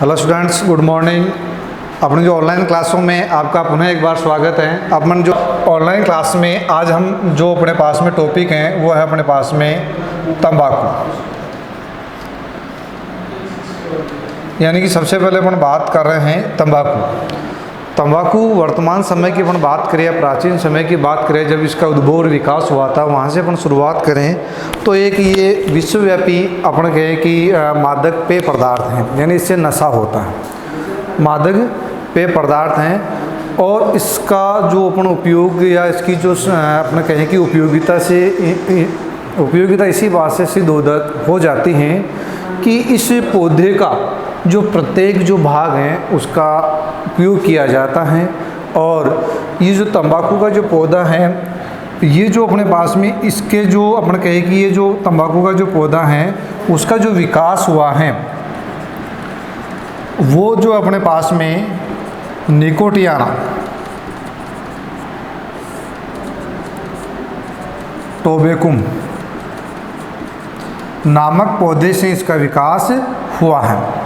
Hello students, good morning. अपने जो online क्लासों में आपका पुनः एक बार स्वागत है। अपन जो ऑनलाइन क्लास में आज हम जो अपने पास में टॉपिक हैं वो है अपने पास में तंबाकू। यानी कि सबसे पहले अपन बात कर रहे हैं तंबाकू। तंबाकू वर्तमान समय की अपन बात करें या प्राचीन समय की बात करें, जब इसका उद्भव और विकास हुआ था वहाँ से अपन शुरुआत करें तो एक ये विश्वव्यापी अपन कहें कि मादक पेय पदार्थ हैं, यानी इससे नशा होता है। मादक पेय पदार्थ हैं और इसका जो अपन उपयोग या इसकी जो अपने कहें कि उपयोगिता इसी बात से सिद्ध हो जाती है कि इस पौधे का जो प्रत्येक जो भाग है उसका उपयोग किया जाता है। और ये जो तंबाकू का जो पौधा है, ये जो अपने पास में इसके जो अपन कहें कि ये जो तंबाकू का जो पौधा है उसका जो विकास हुआ है वो जो अपने पास में निकोटियाना टोबैकुम नामक पौधे से इसका विकास हुआ है।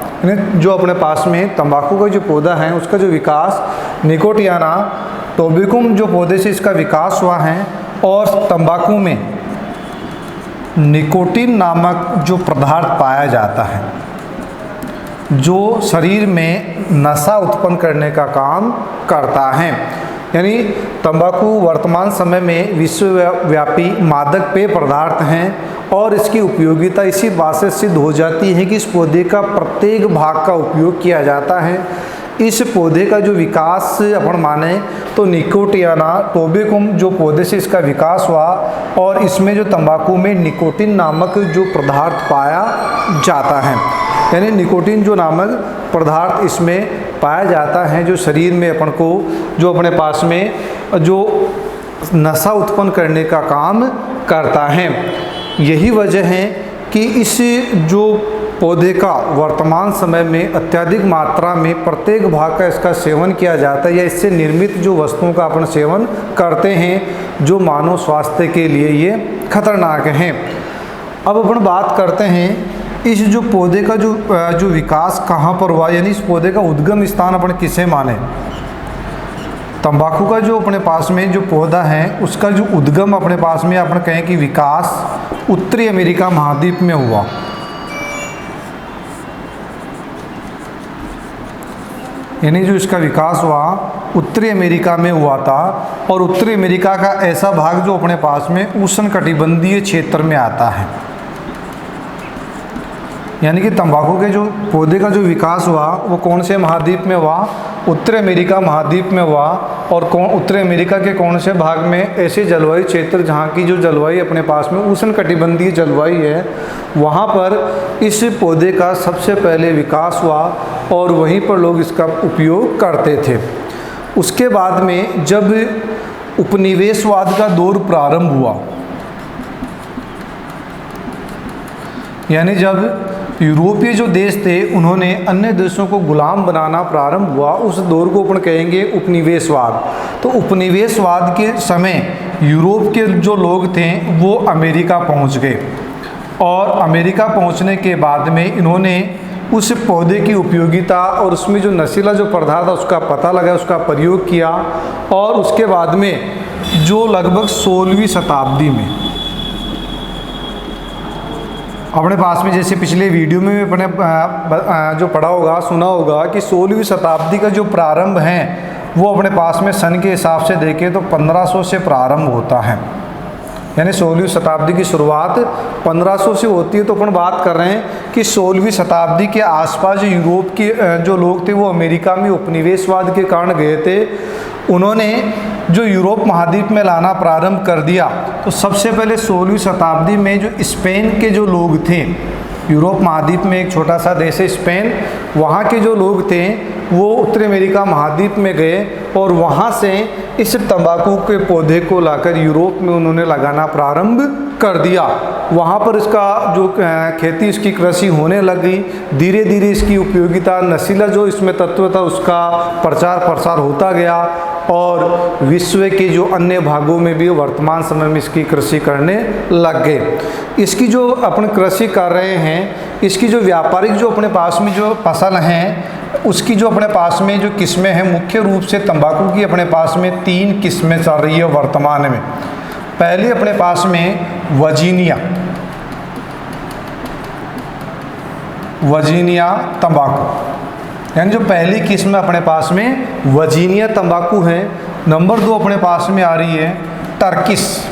जो अपने पास में तंबाकू का जो पौधा है उसका जो विकास निकोटियाना टोबैकुम जो पौधे से इसका विकास हुआ है। और तंबाकू में निकोटीन नामक जो पदार्थ पाया जाता है जो शरीर में नशा उत्पन्न करने का काम करता है। यानी तंबाकू वर्तमान समय में विश्वव्यापी मादक पेय पदार्थ हैं और इसकी उपयोगिता इसी बात से सिद्ध हो जाती है कि इस पौधे का प्रत्येक भाग का उपयोग किया जाता है। इस पौधे का जो विकास अपन माने तो निकोटियाना टोबैकुम जो पौधे से इसका विकास हुआ और इसमें जो तंबाकू में निकोटीन नामक जो पदार्थ पाया जाता है, यानी निकोटीन जो नामक पदार्थ इसमें पाया जाता है जो शरीर में अपन को जो अपने पास में जो नशा उत्पन्न करने का काम करता है। यही वजह है कि इस जो पौधे का वर्तमान समय में अत्यधिक मात्रा में प्रत्येक भाग का इसका सेवन किया जाता है या इससे निर्मित जो वस्तुओं का अपन सेवन करते हैं जो मानव स्वास्थ्य के लिए ये खतरनाक हैं। अब अपन बात करते हैं इस जो पौधे का जो विकास कहाँ पर हुआ, यानी इस पौधे का उद्गम स्थान अपन किसे माने। तंबाकू का जो अपने पास में जो पौधा है उसका जो उद्गम अपने पास में अपन कहें कि विकास उत्तरी अमेरिका महाद्वीप में हुआ। यानी जो इसका विकास हुआ उत्तरी अमेरिका में हुआ था और उत्तरी अमेरिका का ऐसा भाग जो अपने पास में उष्णकटिबंधीय क्षेत्र में आता है। यानी कि तंबाकू के जो पौधे का जो विकास हुआ वो कौन से महाद्वीप में हुआ, उत्तरी अमेरिका महाद्वीप में हुआ। और उत्तरी अमेरिका के कौन से भाग में ऐसे जलवायु क्षेत्र जहाँ की जो जलवायु अपने पास में उष्णकटिबंधीय जलवायु है वहाँ पर इस पौधे का सबसे पहले विकास हुआ और वहीं पर लोग इसका उपयोग करते थे। उसके बाद में जब उपनिवेशवाद का दौर प्रारंभ हुआ, यानी जब यूरोपीय जो देश थे उन्होंने अन्य देशों को गुलाम बनाना प्रारंभ हुआ, उस दौर को अपन कहेंगे उपनिवेशवाद। तो उपनिवेशवाद के समय यूरोप के जो लोग थे वो अमेरिका पहुंच गए और अमेरिका पहुंचने के बाद में इन्होंने उस पौधे की उपयोगिता और उसमें जो नशीला जो पदार्थ था उसका पता लगा, उसका प्रयोग किया। और उसके बाद में जो लगभग 16वीं शताब्दी में अपने पास में, जैसे पिछले वीडियो में अपने जो पढ़ा होगा सुना होगा कि 16वीं शताब्दी का जो प्रारंभ है वो अपने पास में सन के हिसाब से देखें तो 1500 से प्रारंभ होता है। यानी 16वीं शताब्दी की शुरुआत 1500 से होती है। तो अपन बात कर रहे हैं कि 16वीं शताब्दी के आसपास जो यूरोप के जो लोग थे वो अमेरिका में उपनिवेशवाद के कारण गए थे। उन्होंने जो यूरोप महाद्वीप में लाना प्रारंभ कर दिया। तो सबसे पहले 16वीं शताब्दी में जो स्पेन के जो लोग थे, यूरोप महाद्वीप में एक छोटा सा देश है स्पेन, वहाँ के जो लोग थे वो उत्तरी अमेरिका महाद्वीप में गए और वहाँ से इस तंबाकू के पौधे को लाकर यूरोप में उन्होंने लगाना प्रारंभ कर दिया। वहाँ पर इसका जो खेती इसकी कृषि होने लगी। धीरे धीरे इसकी उपयोगिता, नशीला जो इसमें तत्व था उसका प्रचार प्रसार होता गया और विश्व के जो अन्य भागों में भी वर्तमान समय में इसकी कृषि करने लग गए। इसकी जो अपन कृषि कर रहे हैं, इसकी जो व्यापारिक जो अपने पास में जो फसल हैं, उसकी जो अपने पास में जो किस्में हैं, मुख्य रूप से तंबाकू की अपने पास में 3 किस्में चल रही है वर्तमान में। पहले अपने पास में वर्जीनिया तंबाकू, यानी जो पहली किस्म अपने पास में वर्जीनिया तंबाकू है। नंबर 2 अपने पास में आ रही है टर्किश,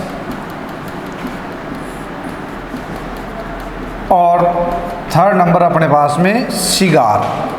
और 3rd नंबर अपने पास में सिगार।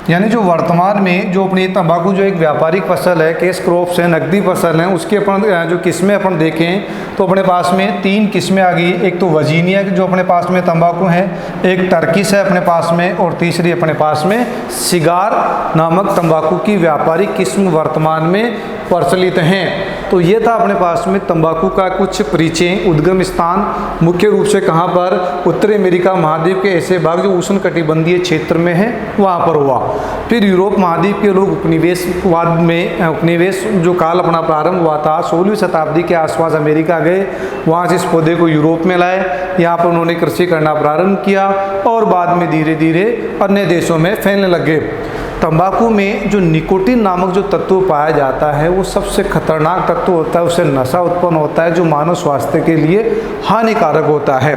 यानी जो वर्तमान में जो अपनी तंबाकू जो एक व्यापारिक फसल है, कैश क्रॉप्स है, नकदी फसल है, उसके अपन जो किस्में अपन देखें तो अपने पास में 3 किस्में आ गई। एक तो वर्जीनिया की जो अपने पास में तंबाकू है, एक टर्किश है अपने पास में, और तीसरी अपने पास में सिगार नामक तंबाकू की व्यापारिक किस्म वर्तमान में प्रचलित हैं। तो ये था अपने पास में तंबाकू का कुछ परिचय। उद्गम स्थान मुख्य रूप से कहाँ पर, उत्तरी अमेरिका महाद्वीप के ऐसे भाग जो उष्णकटिबंधीय क्षेत्र में है वहाँ पर हुआ। फिर यूरोप महाद्वीप के लोग उपनिवेशवाद में उपनिवेश जो काल अपना प्रारंभ हुआ था 16वीं शताब्दी के आसपास अमेरिका गए, वहाँ से इस पौधे को यूरोप में लाए, यहाँ पर उन्होंने कृषि करना प्रारंभ किया और बाद में धीरे धीरे अन्य देशों में फैलने लगे। तंबाकू में जो निकोटीन नामक जो तत्व पाया जाता है वो सबसे खतरनाक तत्व होता है, उससे नशा उत्पन्न होता है जो मानव स्वास्थ्य के लिए हानिकारक होता है।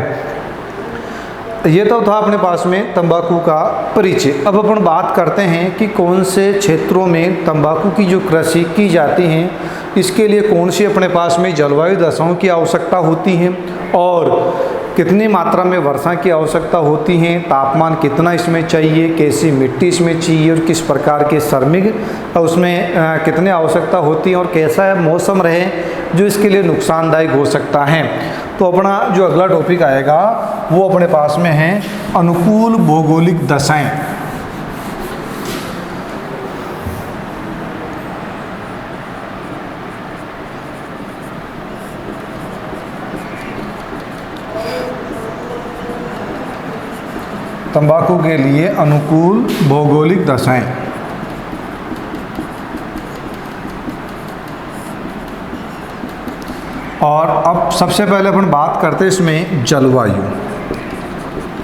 ये तो था अपने पास में तंबाकू का परिचय। अब अपन बात करते हैं कि कौन से क्षेत्रों में तंबाकू की जो कृषि की जाती है, इसके लिए कौन सी अपने पास में जलवायु दशाओं की आवश्यकता होती है और कितनी मात्रा में वर्षा की आवश्यकता होती है, तापमान कितना इसमें चाहिए, कैसी मिट्टी इसमें चाहिए और किस प्रकार के श्रमिक उसमें कितनी आवश्यकता होती है और कैसा मौसम रहे जो इसके लिए नुकसानदायक हो सकता है। तो अपना जो अगला टॉपिक आएगा वो अपने पास में है अनुकूल भौगोलिक दशाएं। तंबाकू के लिए अनुकूल भौगोलिक दशाएं। और अब सबसे पहले अपन बात करते हैं इसमें जलवायु।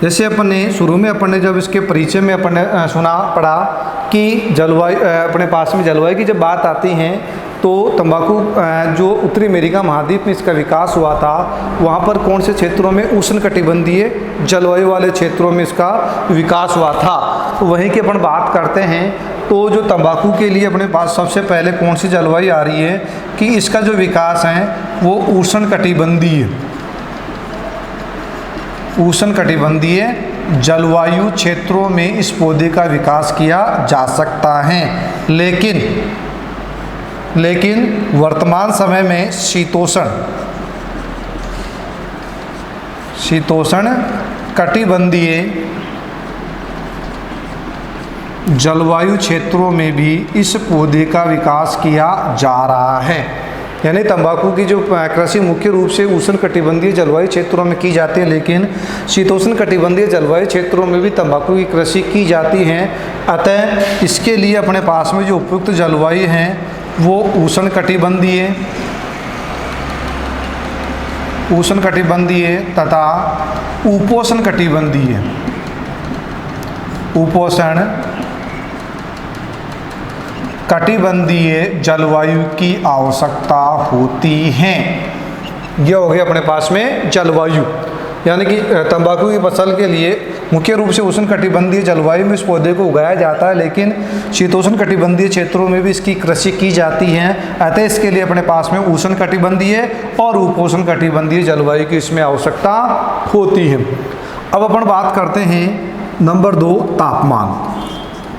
जैसे अपन ने शुरू में अपन ने जब इसके परिचय में अपन ने सुना पढ़ा कि जलवायु अपने पास में जलवायु की जब बात आती है तो तंबाकू जो उत्तरी अमेरिका महाद्वीप में इसका विकास हुआ था वहाँ पर कौन से क्षेत्रों में उष्णकटिबंधीय जलवायु वाले क्षेत्रों में इसका विकास हुआ था। तो वहीं की अपन बात करते हैं तो जो तंबाकू के लिए अपने पास सबसे पहले कौन सी जलवायु आ रही है कि इसका जो विकास है वो उष्णकटिबंधीय जलवायु क्षेत्रों में इस पौधे का विकास किया जा सकता है। लेकिन वर्तमान समय में शीतोष्ण कटिबंधीय जलवायु क्षेत्रों में भी इस पौधे का विकास किया जा रहा है। यानी तंबाकू की जो कृषि मुख्य रूप से उष्णकटिबंधीय जलवायु क्षेत्रों में की जाती है, लेकिन शीतोष्ण कटिबंधीय जलवायु क्षेत्रों में भी तंबाकू की कृषि की जाती है। अतः इसके लिए अपने पास में जो उपयुक्त जलवायु हैं वो उष्णकटिबंधीय तथा उपोष्ण कटिबंधीय जलवायु की आवश्यकता होती है। ये हो गया अपने पास में जलवायु। यानी कि तंबाकू की फसल के लिए मुख्य रूप से उष्णकटिबंधीय जलवायु में इस पौधे को उगाया जाता है, लेकिन शीतोष्ण कटिबंधीय क्षेत्रों में भी इसकी कृषि की जाती है। अतः इसके लिए अपने पास में उष्णकटिबंधीय और उपोष्ण कटिबंधीय जलवायु की इसमें आवश्यकता होती है। अब अपन बात करते हैं नंबर 2 तापमान।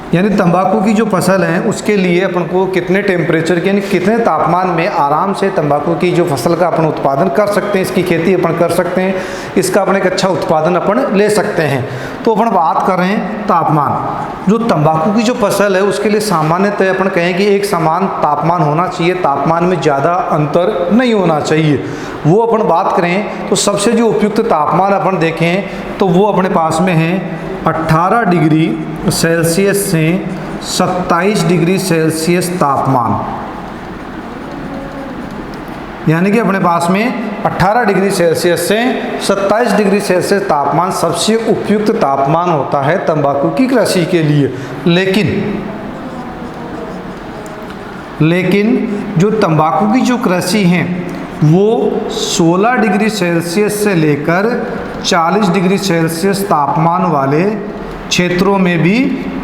यानी तंबाकू की जो फसल है उसके लिए अपन को कितने टेम्परेचर के यानी कितने तापमान में आराम से तंबाकू की जो फसल का अपन उत्पादन कर सकते हैं, इसकी खेती अपन कर सकते हैं, इसका अपन एक अच्छा उत्पादन अपन ले सकते हैं। तो अपन बात कर रहे हैं तापमान। जो तंबाकू की जो फसल है उसके लिए सामान्यतः अपन कहें कि एक समान तापमान होना चाहिए, तापमान में ज़्यादा अंतर नहीं होना चाहिए। वो अपन बात करें तो सबसे जो उपयुक्त तापमान अपन देखें तो वो अपने पास में है 18 डिग्री सेल्सियस से 27 डिग्री सेल्सियस तापमान, यानी कि अपने पास में 18 डिग्री सेल्सियस से 27 डिग्री सेल्सियस तापमान सबसे उपयुक्त तापमान होता है तंबाकू की कृषि के लिए। लेकिन जो तंबाकू की जो कृषि है वो 16 डिग्री सेल्सियस से लेकर 40 डिग्री सेल्सियस तापमान वाले क्षेत्रों में भी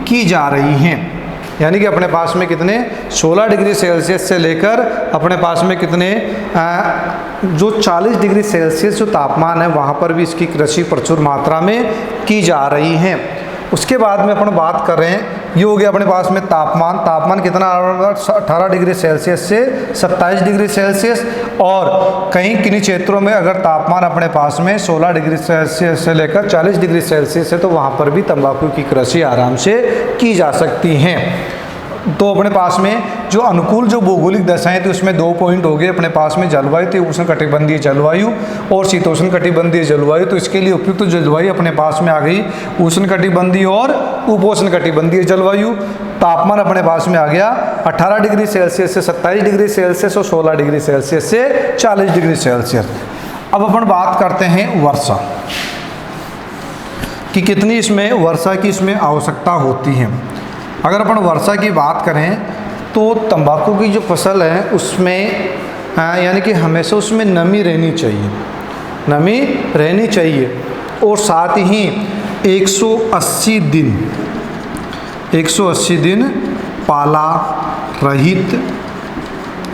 की जा रही हैं। यानी कि अपने पास में कितने 16 डिग्री सेल्सियस से लेकर अपने पास में कितने जो 40 डिग्री सेल्सियस जो तापमान है वहाँ पर भी इसकी कृषि प्रचुर मात्रा में की जा रही है। उसके बाद में अपन बात कर रहे हैं, ये हो गया अपने पास में तापमान कितना 18 डिग्री सेल्सियस से 27 डिग्री सेल्सियस, और कहीं किन्हीं क्षेत्रों में अगर तापमान अपने पास में 16 डिग्री सेल्सियस से लेकर 40 डिग्री सेल्सियस है तो वहाँ पर भी तंबाकू की कृषि आराम से की जा सकती हैं। तो अपने पास में जो अनुकूल जो भौगोलिक दशाएं थी उसमें 2 पॉइंट हो गए अपने पास में। जलवायु थी उष्ण कटिबंधीय जलवायु और शीतोष्ण कटिबंधीय जलवायु। तो इसके लिए उपयुक्त तो जलवायु अपने पास में आ गई उष्ण कटिबंधीय और उपोष्ण कटिबंधीय जलवायु। तापमान अपने पास में आ गया 18 डिग्री सेल्सियस से 27 डिग्री सेल्सियस और 16 डिग्री सेल्सियस से 40 डिग्री सेल्सियस। अब अपन बात करते हैं वर्षा कि कितनी इसमें वर्षा की इसमें आवश्यकता होती है। अगर अपन वर्षा की बात करें तो तंबाकू की जो फसल है उसमें यानी कि हमेशा उसमें नमी रहनी चाहिए और साथ ही 180 दिन पाला रहित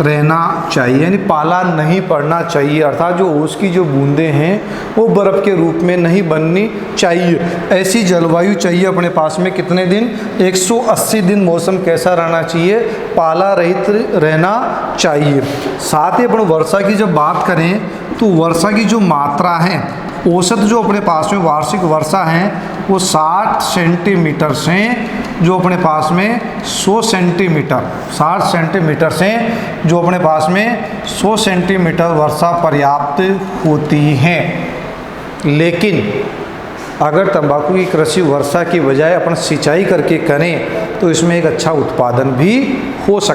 रहना चाहिए, यानी पाला नहीं पड़ना चाहिए, अर्थात जो ओस की जो बूंदें हैं वो बर्फ़ के रूप में नहीं बननी चाहिए। ऐसी जलवायु चाहिए अपने पास में। कितने दिन 180 दिन मौसम कैसा रहना चाहिए, पाला रहित रहना चाहिए। साथ ही अपन वर्षा की जब बात करें तो वर्षा की जो मात्रा है औसत जो अपने पास में वार्षिक वर्षा है वो 60 सेंटीमीटर से जो अपने पास में 100 सेंटीमीटर 60 सेंटीमीटर से जो अपने पास में 100 सेंटीमीटर वर्षा पर्याप्त होती है। लेकिन अगर तंबाकू की कृषि वर्षा की बजाय अपन सिंचाई करके करें तो इसमें एक अच्छा उत्पादन भी होता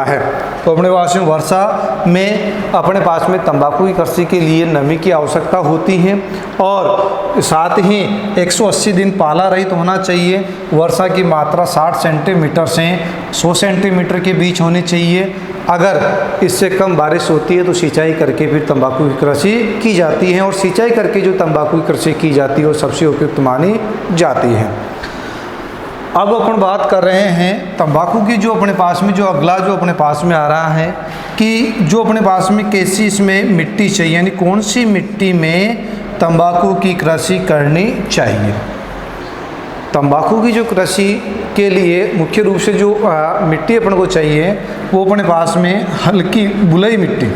है। तो अपने पास में वर्षा में अपने पास में तंबाकू की कृषि के लिए नमी की आवश्यकता होती है और साथ ही 180 दिन पाला रहित होना चाहिए। वर्षा की मात्रा 60 सेंटीमीटर से 100 सेंटीमीटर के बीच होनी चाहिए। अगर इससे कम बारिश होती है तो सिंचाई करके फिर तंबाकू की कृषि की जाती है और सिंचाई करके जो तंबाकू की कृषि की जाती है वो सबसे उपयुक्त मानी जाती है। अब अपन बात कर रहे हैं तंबाकू की जो अपने पास में जो अगला जो अपने पास में आ रहा है कि जो अपने पास में कैसी इसमें मिट्टी चाहिए, यानी कौन सी मिट्टी में तंबाकू की कृषि करनी चाहिए। तंबाकू की जो कृषि के लिए मुख्य रूप से जो मिट्टी अपन को चाहिए वो अपने पास में हल्की बुलई मिट्टी,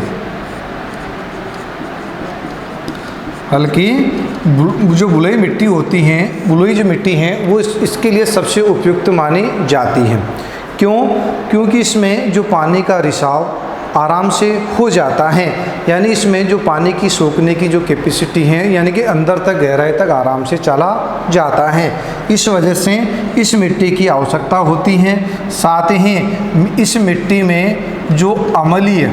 जो बुलई मिट्टी होती हैं, बुलई जो मिट्टी हैं वो इसके लिए सबसे उपयुक्त मानी जाती है। क्योंकि इसमें जो पानी का रिसाव आराम से हो जाता है, यानी इसमें जो पानी की सोखने की जो कैपेसिटी है यानी कि अंदर तक गहराई तक आराम से चला जाता है। इस वजह से इस मिट्टी की आवश्यकता होती है। साथ ही इस मिट्टी में जो अम्लीय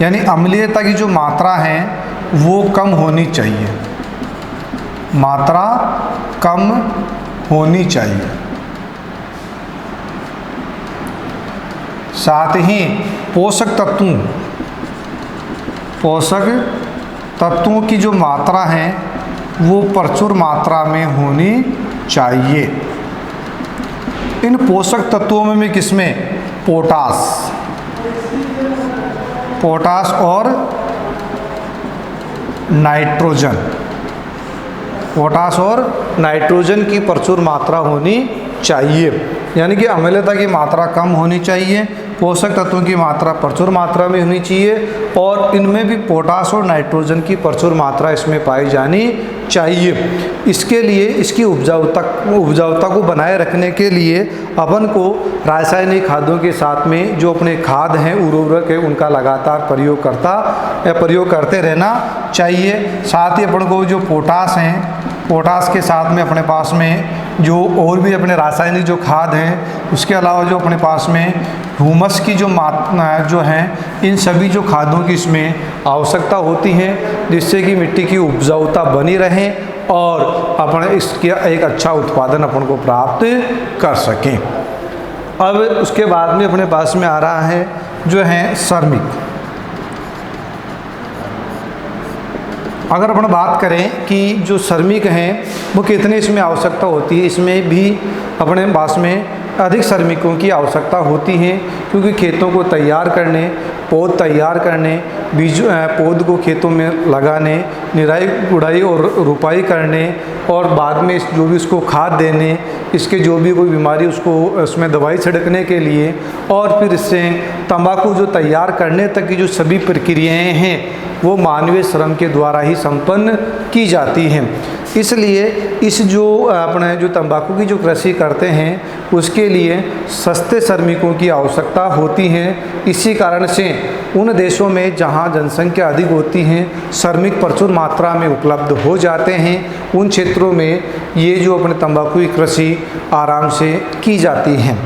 यानी अम्लीयता की जो मात्रा है वो कम होनी चाहिए, मात्रा कम होनी चाहिए। साथ ही पोषक तत्वों की जो मात्रा है वो प्रचुर मात्रा में होनी चाहिए। इन पोषक तत्वों में किसमें पोटास और नाइट्रोजन की प्रचुर मात्रा होनी चाहिए, यानी कि अम्लता की मात्रा कम होनी चाहिए, पोषक तत्वों की मात्रा प्रचुर मात्रा में होनी चाहिए और इनमें भी पोटास और नाइट्रोजन की प्रचुर मात्रा इसमें पाई जानी चाहिए। इसके लिए इसकी उपजाऊता को बनाए रखने के लिए अपन को रासायनिक खादों के साथ में जो अपने खाद हैं उर्वरक है उनका लगातार प्रयोग करते रहना चाहिए। साथ ही अपन को जो पोटास हैं पोटास के साथ में अपने पास में जो और भी अपने रासायनिक जो खाद हैं, उसके अलावा जो अपने पास में ह्यूमस की जो मात्रा जो है, इन सभी जो खादों की इसमें आवश्यकता होती है, जिससे कि मिट्टी की उपजाऊता बनी रहे और अपन इसके एक अच्छा उत्पादन अपन को प्राप्त कर सकें। अब उसके बाद में अपने पास में आ रहा है जो है श्रमिक। अगर अपन बात करें कि जो श्रमिक हैं वो कितनी इसमें आवश्यकता होती है, इसमें भी अपने पास में अधिक श्रमिकों की आवश्यकता होती है, क्योंकि खेतों को तैयार करने, पौध तैयार करने, बीज पौध को खेतों में लगाने, निराई गुड़ाई और रुपाई करने और बाद में जो भी उसको खाद देने, इसके जो भी कोई बीमारी उसको उसमें दवाई छिड़कने के लिए, और फिर इससे तंबाकू जो तैयार करने तक की जो सभी प्रक्रियाएं हैं वो मानवीय श्रम के द्वारा ही संपन्न की जाती हैं। इसलिए इस जो अपने जो तंबाकू की जो कृषि करते हैं उसके लिए सस्ते श्रमिकों की आवश्यकता होती है। इसी कारण से उन देशों में जहां जनसंख्या अधिक होती है श्रमिक प्रचुर मात्रा में उपलब्ध हो जाते हैं, उन क्षेत्रों में ये जो अपने तंबाकू की कृषि आराम से की जाती है।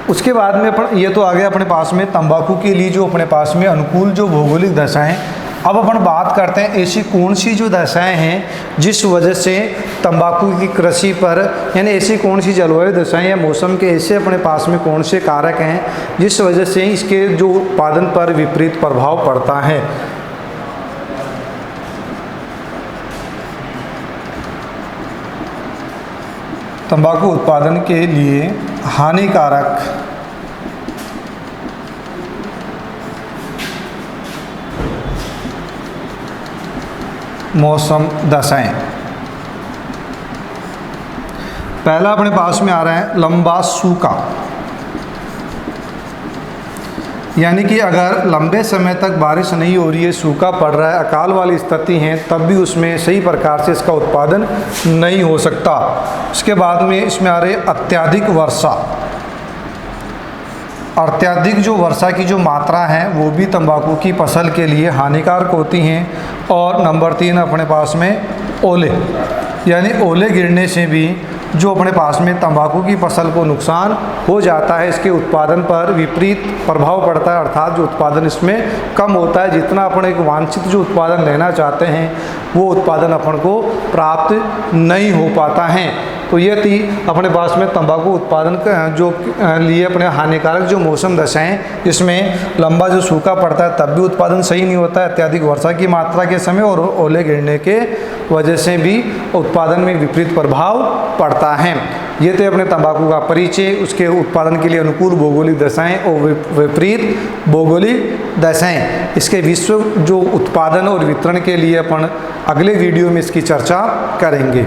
उसके बाद में ये तो आ गया अपने पास में तंबाकू के लिए जो अपने पास में अनुकूल जो भौगोलिक दशाएं। अब अपन बात करते हैं ऐसी कौन सी जो दशाएं हैं जिस वजह से तंबाकू की कृषि पर, यानी ऐसी कौन सी जलवायु दशाएं या मौसम के ऐसे अपने पास में कौन से कारक हैं जिस वजह से इसके जो उत्पादन पर विपरीत प्रभाव पड़ता है। तंबाकू उत्पादन के लिए हानिकारक मौसम दशाएं। पहला अपने पास में आ रहा है लंबा सूखा, यानी कि अगर लंबे समय तक बारिश नहीं हो रही है, सूखा पड़ रहा है, अकाल वाली स्थिति है, तब भी उसमें सही प्रकार से इसका उत्पादन नहीं हो सकता। उसके बाद में इसमें आ रहे अत्यधिक वर्षा। अत्यधिक जो वर्षा की जो मात्रा है वो भी तंबाकू की फसल के लिए हानिकारक होती हैं। और नंबर 3 अपने पास में ओले, यानी ओले गिरने से भी जो अपने पास में तंबाकू की फसल को नुकसान हो जाता है, इसके उत्पादन पर विपरीत प्रभाव पड़ता है, अर्थात जो उत्पादन इसमें कम होता है। जितना अपन एक वांछित जो उत्पादन लेना चाहते हैं वो उत्पादन अपन को प्राप्त नहीं हो पाता है। तो ये थी अपने पास में तंबाकू उत्पादन जो लिए अपने हानिकारक जो मौसम दशाएं, जिसमें लंबा जो सूखा पड़ता है तब भी उत्पादन सही नहीं होता है, अत्यधिक वर्षा की मात्रा के समय और ओले गिरने के वजह से भी उत्पादन में विपरीत प्रभाव पड़ता है। ये थे अपने तंबाकू का परिचय, उसके उत्पादन के लिए अनुकूल भौगोलिक दशाएं और विपरीत भौगोलिक दशाएं। इसके विश्व जो उत्पादन और वितरण के लिए अपन अगले वीडियो में इसकी चर्चा करेंगे।